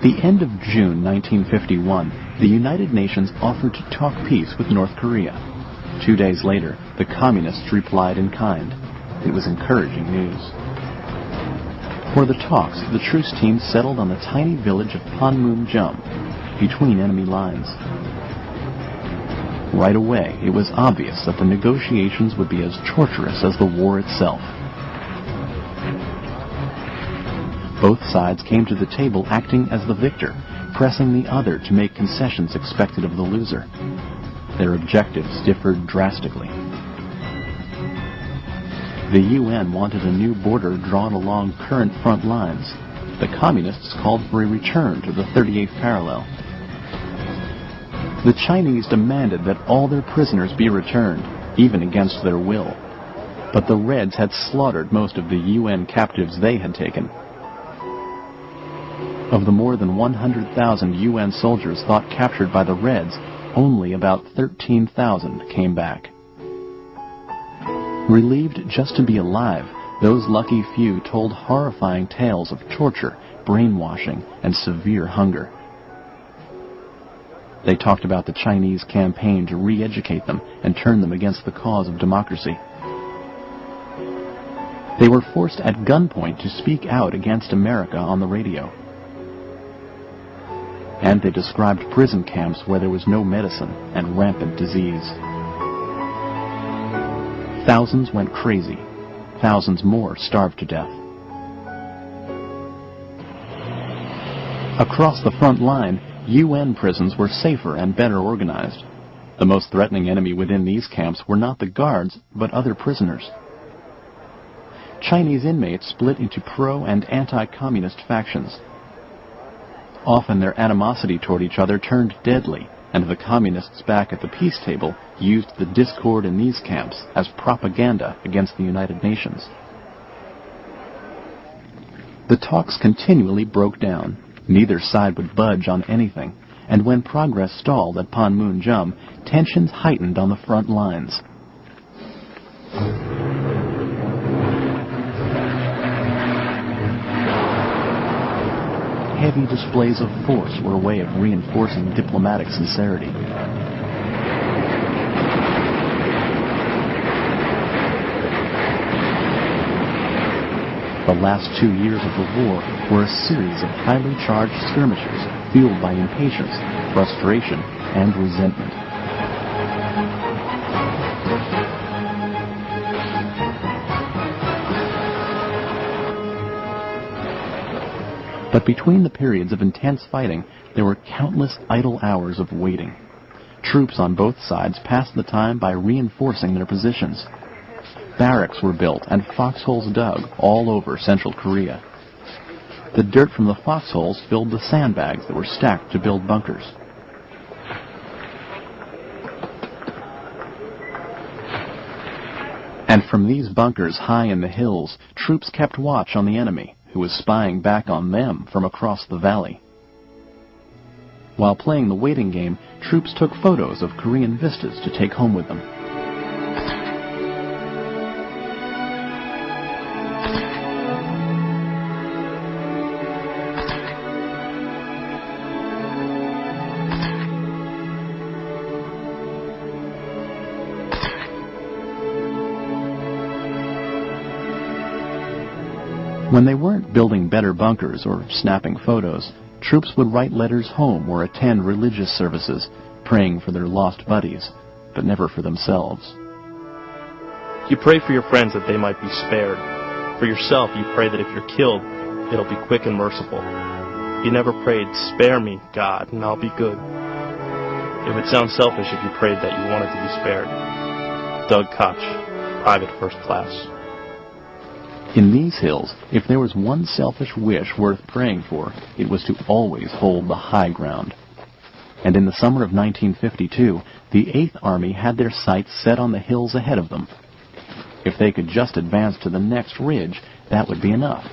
the end of June 1951, the United Nations offered to talk peace with North Korea. 2 days later, the Communists replied in kind. It was encouraging news. For the talks, the truce team settled on the tiny village of Panmunjom, between enemy lines. Right away, it was obvious that the negotiations would be as torturous as the war itself. Both sides came to the table acting as the victor, pressing the other to make concessions expected of the loser. Their objectives differed drastically. The UN wanted a new border drawn along current front lines. The Communists called for a return to the 38th parallel. The Chinese demanded that all their prisoners be returned, even against their will. But the Reds had slaughtered most of the UN captives they had taken. Of the more than 100,000 UN soldiers thought captured by the Reds, only about 13,000 came back. Relieved just to be alive, those lucky few told horrifying tales of torture, brainwashing, and severe hunger. They talked about the Chinese campaign to re-educate them and turn them against the cause of democracy. They were forced at gunpoint to speak out against America on the radio. And they described prison camps where there was no medicine and rampant disease. Thousands went crazy. Thousands more starved to death. Across the front line, UN prisons were safer and better organized. The most threatening enemy within these camps were not the guards, but other prisoners. Chinese inmates split into pro- and anti-communist factions. Often their animosity toward each other turned deadly, and the communists back at the peace table used the discord in these camps as propaganda against the United Nations. The talks continually broke down. Neither side would budge on anything, and when progress stalled at Panmunjom, tensions heightened on the front lines. Heavy displays of force were a way of reinforcing diplomatic sincerity. The last 2 years of the war were a series of highly charged skirmishes fueled by impatience, frustration, and resentment. But between the periods of intense fighting, there were countless idle hours of waiting. Troops on both sides passed the time by reinforcing their positions. Barracks were built and foxholes dug all over Central Korea. The dirt from the foxholes filled the sandbags that were stacked to build bunkers. And from these bunkers high in the hills, troops kept watch on the enemy, who was spying back on them from across the valley. While playing the waiting game, troops took photos of Korean vistas to take home with them. When they weren't building better bunkers or snapping photos, troops would write letters home or attend religious services, praying for their lost buddies, but never for themselves. You pray for your friends that they might be spared. For yourself, you pray that if you're killed, it'll be quick and merciful. You never prayed, "Spare me, God, and I'll be good." It would sound selfish if you prayed that you wanted to be spared. Doug Koch, Private First Class. In these hills, if there was one selfish wish worth praying for, it was to always hold the high ground. And in the summer of 1952, the 8th Army had their sights set on the hills ahead of them. If they could just advance to the next ridge, that would be enough,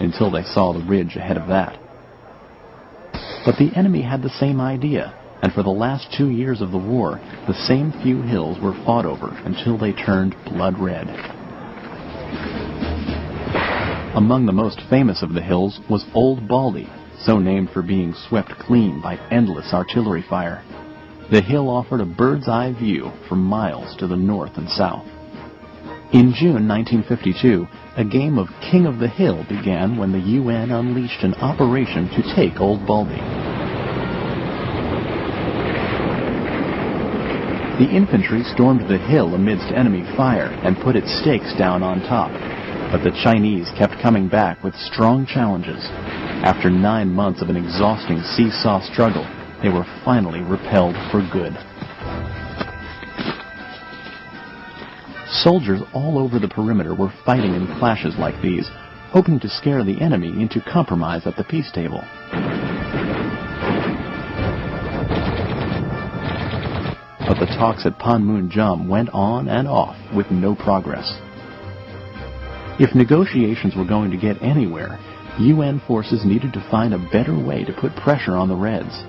until they saw the ridge ahead of that. But the enemy had the same idea, and for the last 2 years of the war, the same few hills were fought over until they turned blood red. Among the most famous of the hills was Old Baldy, so named for being swept clean by endless artillery fire. The hill offered a bird's-eye view for miles to the north and south. In June 1952, a game of King of the Hill began when the UN unleashed an operation to take Old Baldy. The infantry stormed the hill amidst enemy fire and put its stakes down on top, but the Chinese kept coming back with strong challenges. After 9 months of an exhausting seesaw struggle, they were finally repelled for good. Soldiers all over the perimeter were fighting in clashes like these, hoping to scare the enemy into compromise at the peace table. But the talks at Panmunjom went on and off with no progress. If negotiations were going to get anywhere, UN forces needed to find a better way to put pressure on the Reds.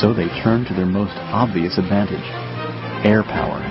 So they turned to their most obvious advantage: air power.